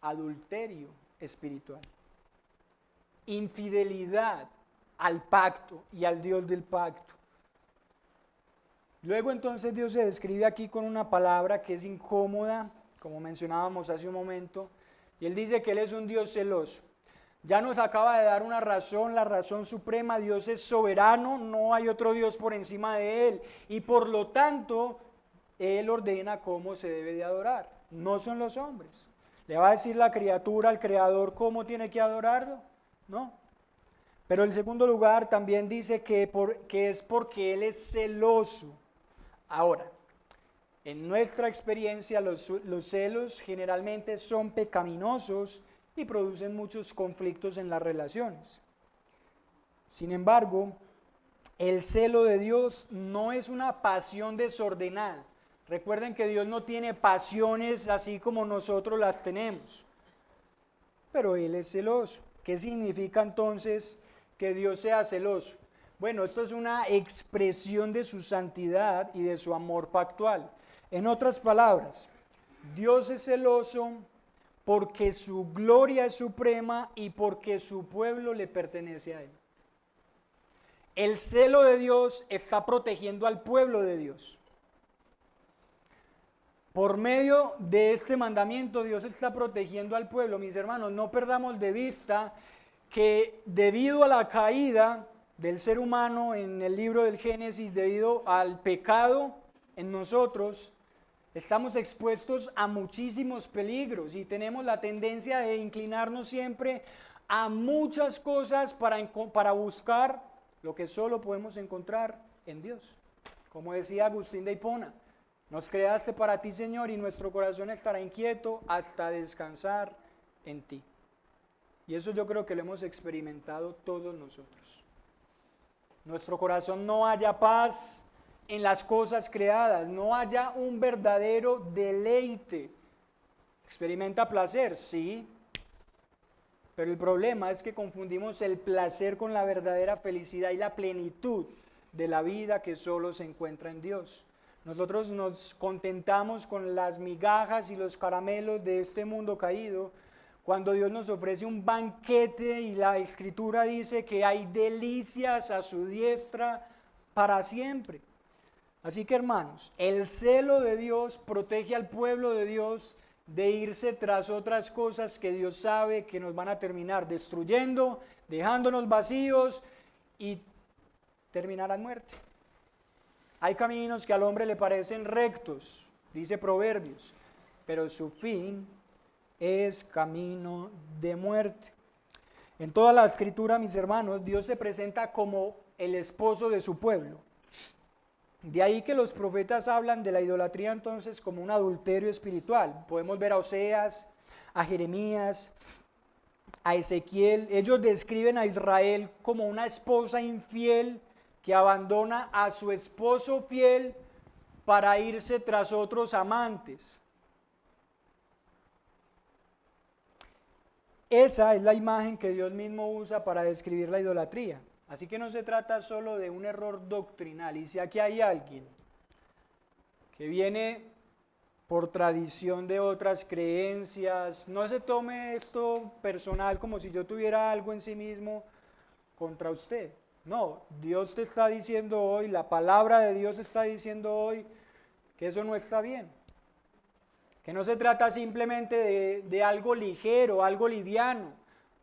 adulterio espiritual. Infidelidad al pacto y al Dios del pacto. Luego entonces Dios se describe aquí con una palabra que es incómoda, como mencionábamos hace un momento, y Él dice que Él es un Dios celoso. Ya nos acaba de dar una razón, la razón suprema. Dios es soberano, no hay otro Dios por encima de Él, y por lo tanto Él ordena cómo se debe de adorar, no son los hombres. ¿Le va a decir la criatura al Creador cómo tiene que adorarlo? No. Pero en segundo lugar también dice que es porque Él es celoso. Ahora, en nuestra experiencia los celos generalmente son pecaminosos y producen muchos conflictos en las relaciones. Sin embargo, el celo de Dios no es una pasión desordenada. Recuerden que Dios no tiene pasiones así como nosotros las tenemos, pero Él es celoso. ¿Qué significa entonces que Dios sea celoso? Bueno, esto es una expresión de su santidad y de su amor pactual. En otras palabras, Dios es celoso porque su gloria es suprema y porque su pueblo le pertenece a Él. El celo de Dios está protegiendo al pueblo de Dios. Por medio de este mandamiento, Dios está protegiendo al pueblo. Mis hermanos, no perdamos de vista que debido a la caída del ser humano en el libro del Génesis, debido al pecado en nosotros, estamos expuestos a muchísimos peligros y tenemos la tendencia de inclinarnos siempre a muchas cosas para buscar lo que solo podemos encontrar en Dios. Como decía Agustín de Hipona, nos creaste para ti, Señor, y nuestro corazón estará inquieto hasta descansar en ti. Y eso yo creo que lo hemos experimentado todos nosotros. Nuestro corazón no halla paz en las cosas creadas, no haya un verdadero deleite. ¿Experimenta placer? Sí. Pero el problema es que confundimos el placer con la verdadera felicidad y la plenitud de la vida que solo se encuentra en Dios. Nosotros nos contentamos con las migajas y los caramelos de este mundo caído, cuando Dios nos ofrece un banquete y la Escritura dice que hay delicias a su diestra para siempre. Así que hermanos, el celo de Dios protege al pueblo de Dios de irse tras otras cosas que Dios sabe que nos van a terminar destruyendo, dejándonos vacíos y terminar a muerte. Hay caminos que al hombre le parecen rectos, dice Proverbios, pero su fin es camino de muerte. En toda la Escritura, mis hermanos, Dios se presenta como el esposo de su pueblo. De ahí que los profetas hablan de la idolatría entonces como un adulterio espiritual. Podemos ver a Oseas, a Jeremías, a Ezequiel. Ellos describen a Israel como una esposa infiel que abandona a su esposo fiel para irse tras otros amantes. Esa es la imagen que Dios mismo usa para describir la idolatría. Así que no se trata solo de un error doctrinal. Y si aquí hay alguien que viene por tradición de otras creencias, no se tome esto personal como si yo tuviera algo en sí mismo contra usted. No, Dios te está diciendo hoy, la palabra de Dios te está diciendo hoy que eso no está bien. Que no se trata simplemente de algo ligero, algo liviano,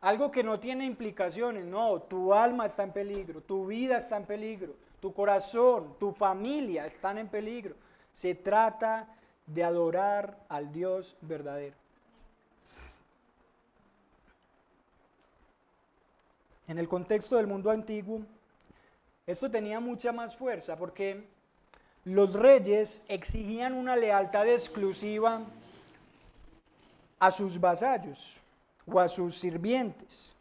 algo que no tiene implicaciones. No, tu alma está en peligro, tu vida está en peligro, tu corazón, tu familia están en peligro. Se trata de adorar al Dios verdadero. En el contexto del mundo antiguo, esto tenía mucha más fuerza porque los reyes exigían una lealtad exclusiva a sus vasallos o a sus sirvientes.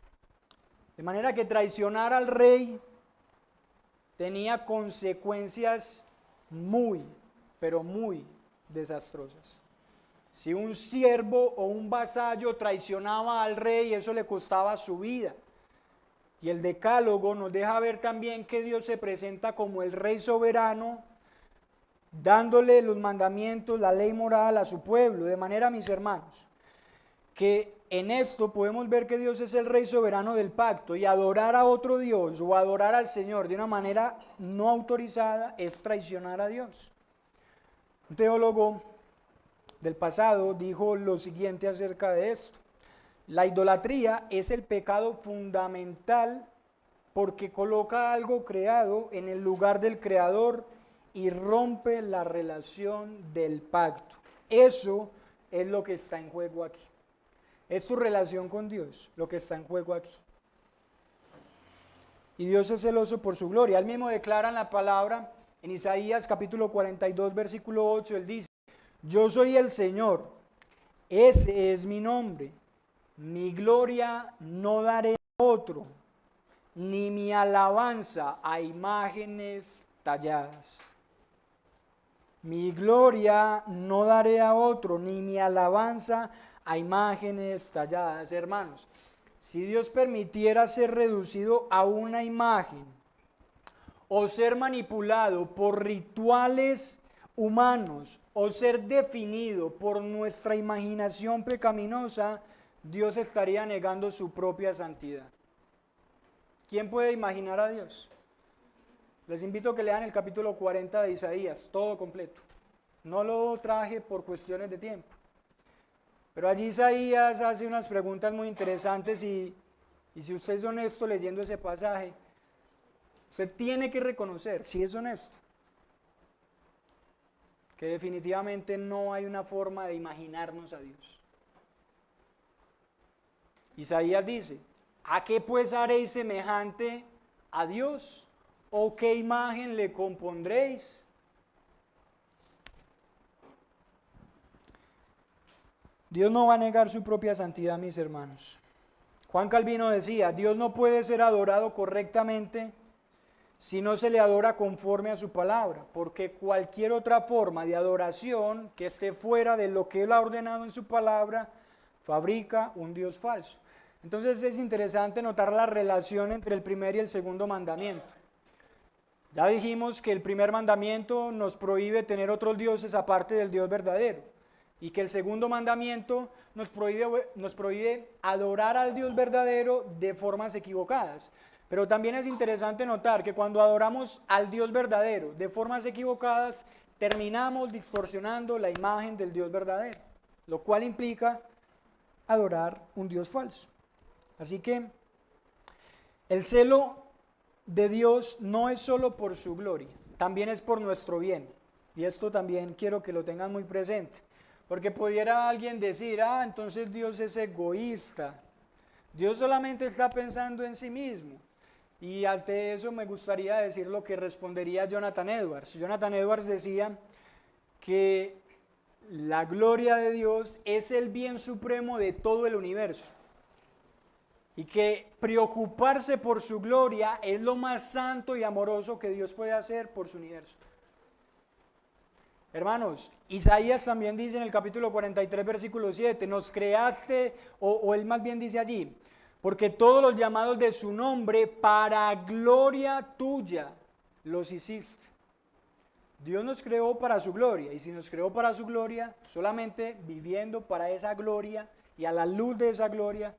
De manera que traicionar al rey tenía consecuencias muy, pero muy desastrosas. Si un siervo o un vasallo traicionaba al rey, eso le costaba su vida. Y el Decálogo nos deja ver también que Dios se presenta como el rey soberano, dándole los mandamientos, la ley moral a su pueblo. De manera, mis hermanos, que en esto podemos ver que Dios es el rey soberano del pacto, y adorar a otro Dios o adorar al Señor de una manera no autorizada es traicionar a Dios. Un teólogo del pasado dijo lo siguiente acerca de esto: la idolatría es el pecado fundamental porque coloca algo creado en el lugar del creador y rompe la relación del pacto. Eso es lo que está en juego aquí. Es tu relación con Dios lo que está en juego aquí. Y Dios es celoso por su gloria. Él mismo declara en la palabra, en Isaías capítulo 42, versículo 8, él dice: yo soy el Señor, ese es mi nombre. Mi gloria no daré a otro, ni mi alabanza a imágenes talladas. Mi gloria no daré a otro, ni mi alabanza a imágenes talladas. Hermanos, si Dios permitiera ser reducido a una imagen o ser manipulado por rituales humanos o ser definido por nuestra imaginación pecaminosa, Dios estaría negando su propia santidad. ¿Quién puede imaginar a Dios? Les invito a que lean el capítulo 40 de Isaías, todo completo. No lo traje por cuestiones de tiempo. Pero allí Isaías hace unas preguntas muy interesantes y si usted es honesto leyendo ese pasaje, usted tiene que reconocer, si es honesto, que definitivamente no hay una forma de imaginarnos a Dios. Isaías dice: ¿a qué pues haréis semejante a Dios? ¿O qué imagen le compondréis? Dios no va a negar su propia santidad, mis hermanos. Juan Calvino decía: Dios no puede ser adorado correctamente si no se le adora conforme a su palabra, porque cualquier otra forma de adoración que esté fuera de lo que Él ha ordenado en su palabra fabrica un Dios falso. Entonces es interesante notar la relación entre el primer y el segundo mandamiento. Ya dijimos que el primer mandamiento nos prohíbe tener otros dioses aparte del Dios verdadero, y que el segundo mandamiento nos prohíbe adorar al Dios verdadero de formas equivocadas. Pero también es interesante notar que cuando adoramos al Dios verdadero de formas equivocadas, terminamos distorsionando la imagen del Dios verdadero, lo cual implica adorar un Dios falso. Así que el celo de Dios no es solo por su gloria, también es por nuestro bien. Y esto también quiero que lo tengan muy presente, porque pudiera alguien decir: entonces Dios es egoísta, Dios solamente está pensando en sí mismo. Y ante eso me gustaría decir lo que respondería Jonathan Edwards. Jonathan Edwards decía que la gloria de Dios es el bien supremo de todo el universo, y que preocuparse por su gloria es lo más santo y amoroso que Dios puede hacer por su universo. Hermanos, Isaías también dice en el capítulo 43, versículo 7, nos creaste, o él más bien dice allí: porque todos los llamados de su nombre para gloria tuya los hiciste. Dios nos creó para su gloria, y si nos creó para su gloria, solamente viviendo para esa gloria y a la luz de esa gloria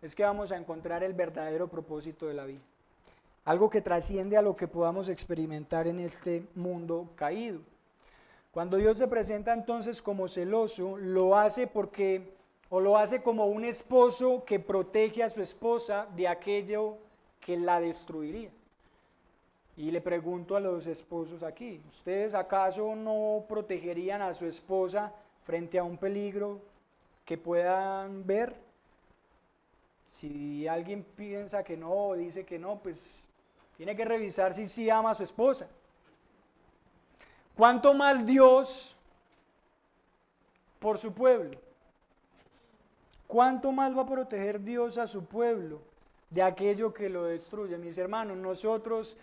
es que vamos a encontrar el verdadero propósito de la vida. Algo que trasciende a lo que podamos experimentar en este mundo caído. Cuando Dios se presenta entonces como celoso, lo hace como un esposo que protege a su esposa de aquello que la destruiría. Y le pregunto a los esposos aquí, ¿ustedes acaso no protegerían a su esposa frente a un peligro que puedan ver? Si alguien piensa que no o dice que no, pues tiene que revisar si sí ama a su esposa. ¿Cuánto más Dios por su pueblo? ¿Cuánto más va a proteger Dios a su pueblo de aquello que lo destruye? Mis hermanos, nosotros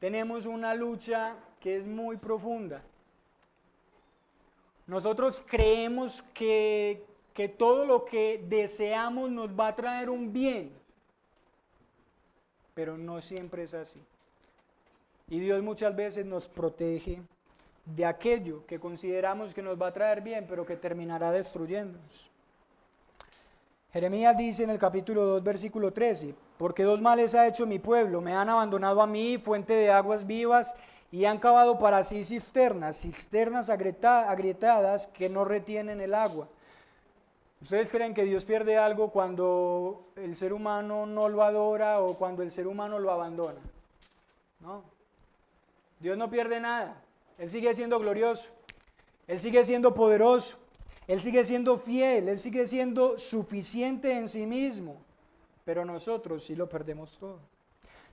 tenemos una lucha que es muy profunda. Nosotros creemos que todo lo que deseamos nos va a traer un bien, pero no siempre es así. Y Dios muchas veces nos protege de aquello que consideramos que nos va a traer bien, pero que terminará destruyéndonos. Jeremías dice en el capítulo 2, versículo 13, porque dos males ha hecho mi pueblo, me han abandonado a mí, fuente de aguas vivas, y han cavado para sí cisternas agrietadas que no retienen el agua. ¿Ustedes creen que Dios pierde algo cuando el ser humano no lo adora o cuando el ser humano lo abandona? No. Dios no pierde nada. Él sigue siendo glorioso. Él sigue siendo poderoso. Él sigue siendo fiel. Él sigue siendo suficiente en sí mismo. Pero nosotros sí lo perdemos todo.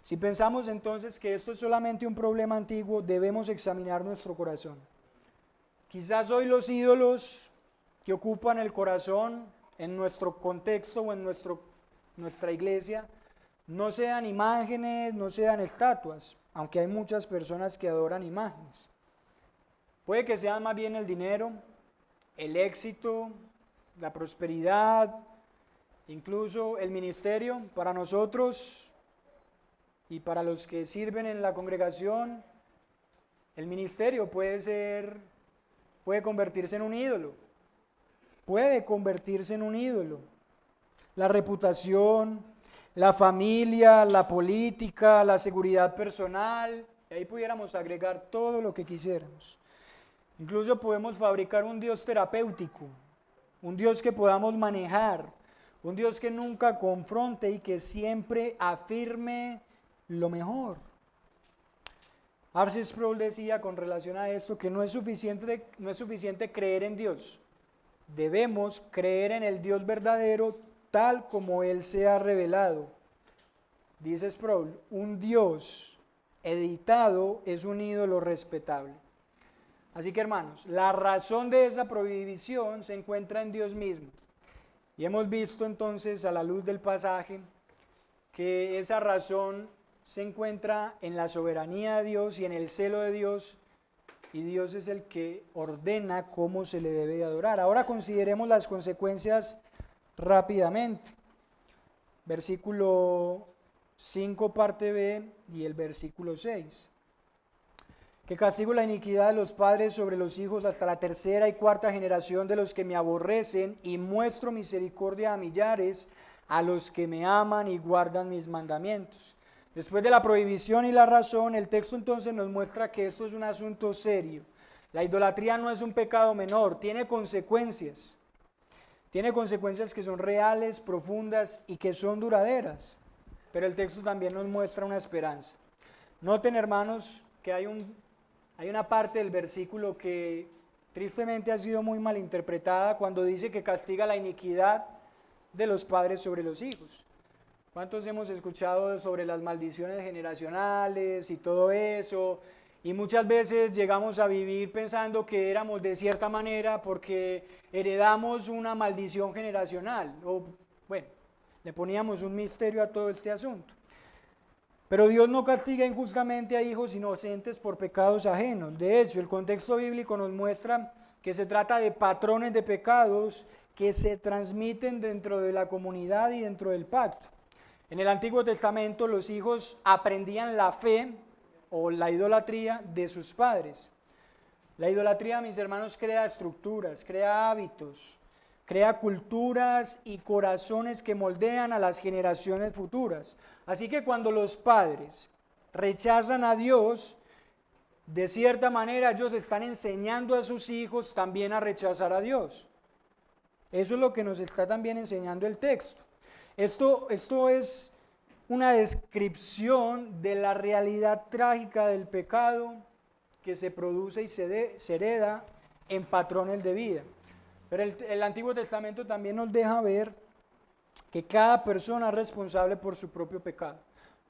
Si pensamos entonces que esto es solamente un problema antiguo, debemos examinar nuestro corazón. Quizás hoy los ídolos que ocupan el corazón en nuestro contexto o en nuestra iglesia no sean imágenes, no sean estatuas, aunque hay muchas personas que adoran imágenes. Puede que sean más bien el dinero, el éxito, la prosperidad, incluso el ministerio. Para nosotros y para los que sirven en la congregación, el ministerio puede convertirse en un ídolo. Puede convertirse en un ídolo. La reputación, la familia, la política, la seguridad personal, y ahí pudiéramos agregar todo lo que quisiéramos. Incluso podemos fabricar un Dios terapéutico, un Dios que podamos manejar, un Dios que nunca confronte y que siempre afirme lo mejor. R.C. Sproul decía con relación a esto que no es suficiente creer en Dios. Debemos creer en el Dios verdadero tal como Él se ha revelado. Dice Sproul, un Dios editado es un ídolo respetable. Así que hermanos, la razón de esa prohibición se encuentra en Dios mismo. Y hemos visto entonces a la luz del pasaje que esa razón se encuentra en la soberanía de Dios y en el celo de Dios, y Dios es el que ordena cómo se le debe de adorar. Ahora consideremos las consecuencias rápidamente. Versículo 5 parte B y el versículo 6. Que castigo la iniquidad de los padres sobre los hijos hasta la tercera y cuarta generación de los que me aborrecen, y muestro misericordia a millares, a los que me aman y guardan mis mandamientos. Después de la prohibición y la razón, el texto entonces nos muestra que esto es un asunto serio. La idolatría no es un pecado menor, tiene consecuencias. Tiene consecuencias que son reales, profundas y que son duraderas. Pero el texto también nos muestra una esperanza. Noten, hermanos, que hay una parte del versículo que tristemente ha sido muy mal interpretada cuando dice que castiga la iniquidad de los padres sobre los hijos. ¿Cuántos hemos escuchado sobre las maldiciones generacionales y todo eso? Y muchas veces llegamos a vivir pensando que éramos de cierta manera porque heredamos una maldición generacional. O, bueno, le poníamos un misterio a todo este asunto. Pero Dios no castiga injustamente a hijos inocentes por pecados ajenos. De hecho, el contexto bíblico nos muestra que se trata de patrones de pecados que se transmiten dentro de la comunidad y dentro del pacto. En el Antiguo Testamento los hijos aprendían la fe o la idolatría de sus padres. La idolatría, mis hermanos, crea estructuras, crea hábitos, crea culturas y corazones que moldean a las generaciones futuras. Así que cuando los padres rechazan a Dios, de cierta manera ellos están enseñando a sus hijos también a rechazar a Dios. Eso es lo que nos está también enseñando el texto. Esto es una descripción de la realidad trágica del pecado que se produce y se hereda en patrones de vida. Pero el Antiguo Testamento también nos deja ver que cada persona es responsable por su propio pecado.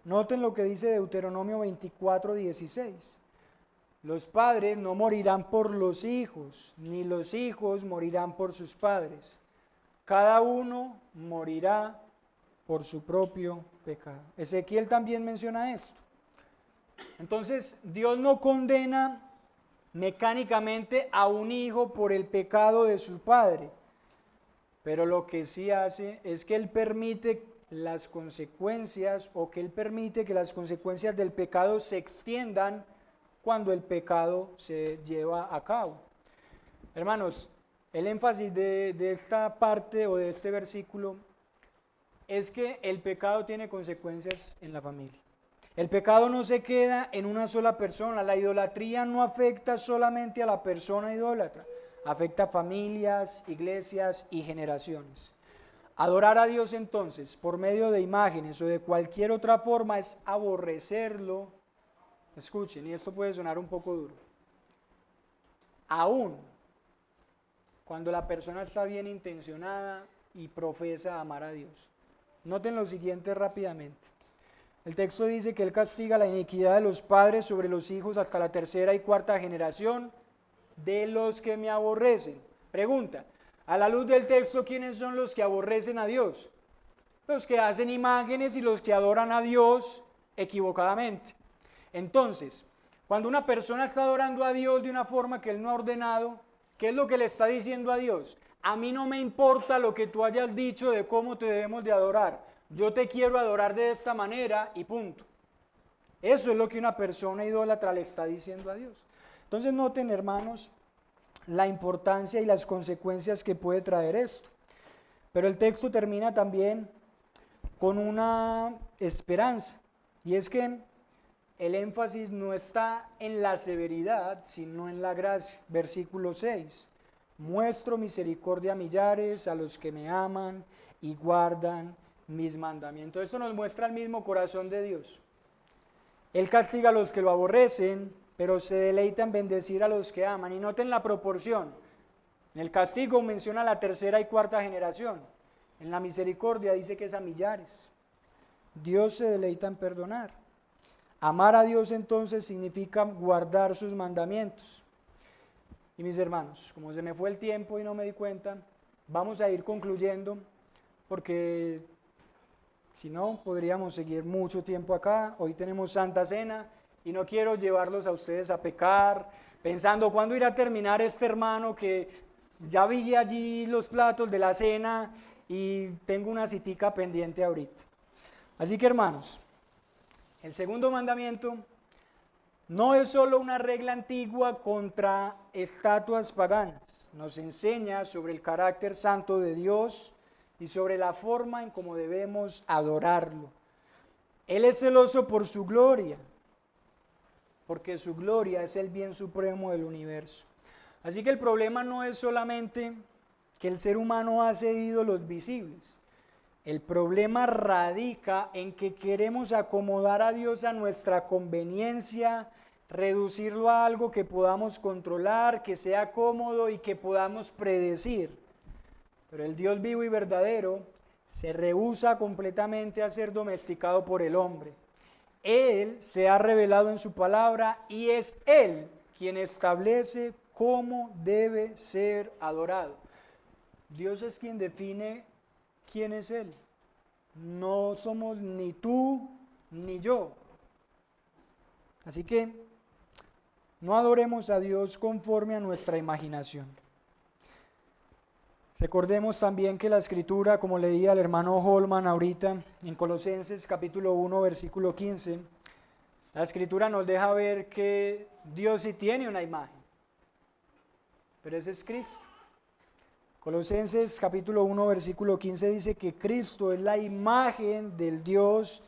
Noten lo que dice Deuteronomio 24:16. Los padres no morirán por los hijos, ni los hijos morirán por sus padres. Cada uno morirá por su propio pecado. Ezequiel también menciona esto. Entonces, Dios no condena mecánicamente a un hijo por el pecado de su padre, pero lo que sí hace es que Él permite las consecuencias, o que Él permite que las consecuencias del pecado se extiendan cuando el pecado se lleva a cabo. Hermanos, el énfasis de esta parte o de este versículo es que el pecado tiene consecuencias en la familia. El pecado no se queda en una sola persona. La idolatría no afecta solamente a la persona idólatra, afecta a familias, iglesias y generaciones. Adorar a Dios entonces por medio de imágenes o de cualquier otra forma es aborrecerlo. Escuchen, y esto puede sonar un poco duro. Aún cuando la persona está bien intencionada y profesa amar a Dios. Noten lo siguiente rápidamente. El texto dice que Él castiga la iniquidad de los padres sobre los hijos hasta la tercera y cuarta generación de los que me aborrecen. Pregunta, a la luz del texto, ¿quiénes son los que aborrecen a Dios? Los que hacen imágenes y los que adoran a Dios equivocadamente. Entonces, cuando una persona está adorando a Dios de una forma que Él no ha ordenado, ¿qué es lo que le está diciendo a Dios? A mí no me importa lo que tú hayas dicho de cómo te debemos de adorar. Yo te quiero adorar de esta manera y punto. Eso es lo que una persona idólatra le está diciendo a Dios. Entonces noten, hermanos, la importancia y las consecuencias que puede traer esto. Pero el texto termina también con una esperanza, y es que el énfasis no está en la severidad, sino en la gracia. Versículo 6. Muestro misericordia a millares, a los que me aman y guardan mis mandamientos. Esto nos muestra el mismo corazón de Dios. Él castiga a los que lo aborrecen, pero se deleita en bendecir a los que aman. Y noten la proporción. En el castigo menciona la tercera y cuarta generación. En la misericordia dice que es a millares. Dios se deleita en perdonar. Amar a Dios entonces significa guardar sus mandamientos. Y mis hermanos, como se me fue el tiempo y no me di cuenta, vamos a ir concluyendo, porque si no podríamos seguir mucho tiempo acá. Hoy tenemos Santa Cena y no quiero llevarlos a ustedes a pecar, pensando cuándo irá a terminar este hermano que ya vi allí los platos de la cena y tengo una citica pendiente ahorita. Así que, hermanos, el segundo mandamiento no es solo una regla antigua contra estatuas paganas. Nos enseña sobre el carácter santo de Dios y sobre la forma en cómo debemos adorarlo. Él es celoso por su gloria, porque su gloria es el bien supremo del universo. Así que el problema no es solamente que el ser humano hace ídolos visibles. El problema radica en que queremos acomodar a Dios a nuestra conveniencia, reducirlo a algo que podamos controlar, que sea cómodo y que podamos predecir. Pero el Dios vivo y verdadero se rehúsa completamente a ser domesticado por el hombre. Él se ha revelado en su palabra y es Él quien establece cómo debe ser adorado. Dios es quien define quién es Él. No somos ni tú ni yo. Así que no adoremos a Dios conforme a nuestra imaginación. Recordemos también que la Escritura, como leía el hermano Holman ahorita, en Colosenses capítulo 1, versículo 15, la Escritura nos deja ver que Dios sí tiene una imagen, pero ese es Cristo. Colosenses capítulo 1, versículo 15 dice que Cristo es la imagen del Dios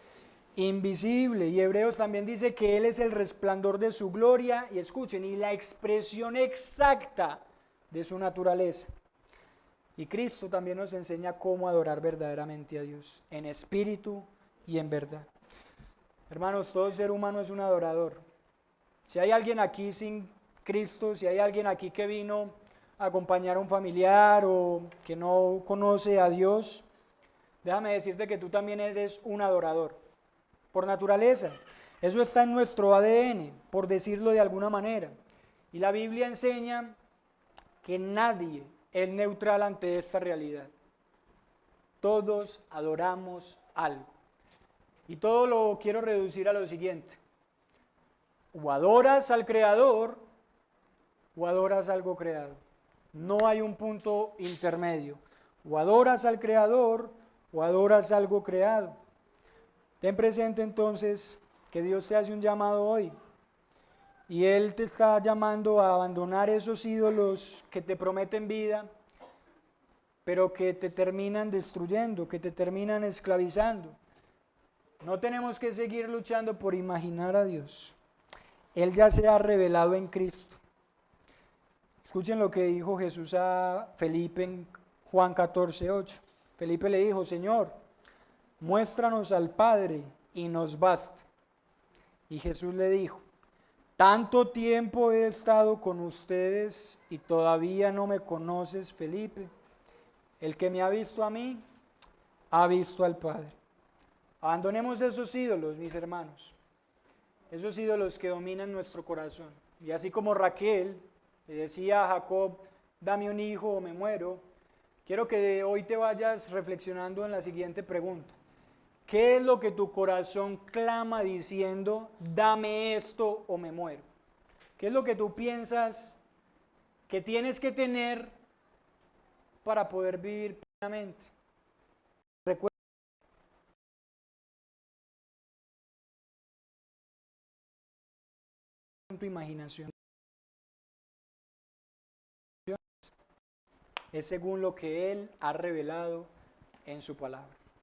invisible. Y Hebreos también dice que Él es el resplandor de su gloria, y escuchen, y la expresión exacta de su naturaleza. Y Cristo también nos enseña cómo adorar verdaderamente a Dios, en espíritu y en verdad. Hermanos, todo ser humano es un adorador. Si hay alguien aquí sin Cristo, si hay alguien aquí que vino a acompañar a un familiar o que no conoce a Dios, déjame decirte que tú también eres un adorador, por naturaleza. Eso está en nuestro ADN, por decirlo de alguna manera. Y la Biblia enseña que nadie es neutral ante esta realidad. Todos adoramos algo. Y todo lo quiero reducir a lo siguiente. O adoras al Creador o adoras algo creado. No hay un punto intermedio. O adoras al Creador o adoras algo creado. Ten presente entonces que Dios te hace un llamado hoy. Y Él te está llamando a abandonar esos ídolos que te prometen vida, pero que te terminan destruyendo, que te terminan esclavizando. No tenemos que seguir luchando por imaginar a Dios. Él ya se ha revelado en Cristo. Escuchen lo que dijo Jesús a Felipe en Juan 14:8. Felipe le dijo: Señor, muéstranos al Padre y nos basta. Y Jesús le dijo: tanto tiempo he estado con ustedes y todavía no me conoces, Felipe. El que me ha visto a mí, ha visto al Padre. Abandonemos esos ídolos, mis hermanos. Esos ídolos que dominan nuestro corazón. Y así como Raquel le decía a Jacob: dame un hijo o me muero, quiero que hoy te vayas reflexionando en la siguiente pregunta. ¿Qué es lo que tu corazón clama diciendo: dame esto o me muero? ¿Qué es lo que tú piensas que tienes que tener para poder vivir plenamente? Recuerda tu imaginación. Es según lo que Él ha revelado en su palabra.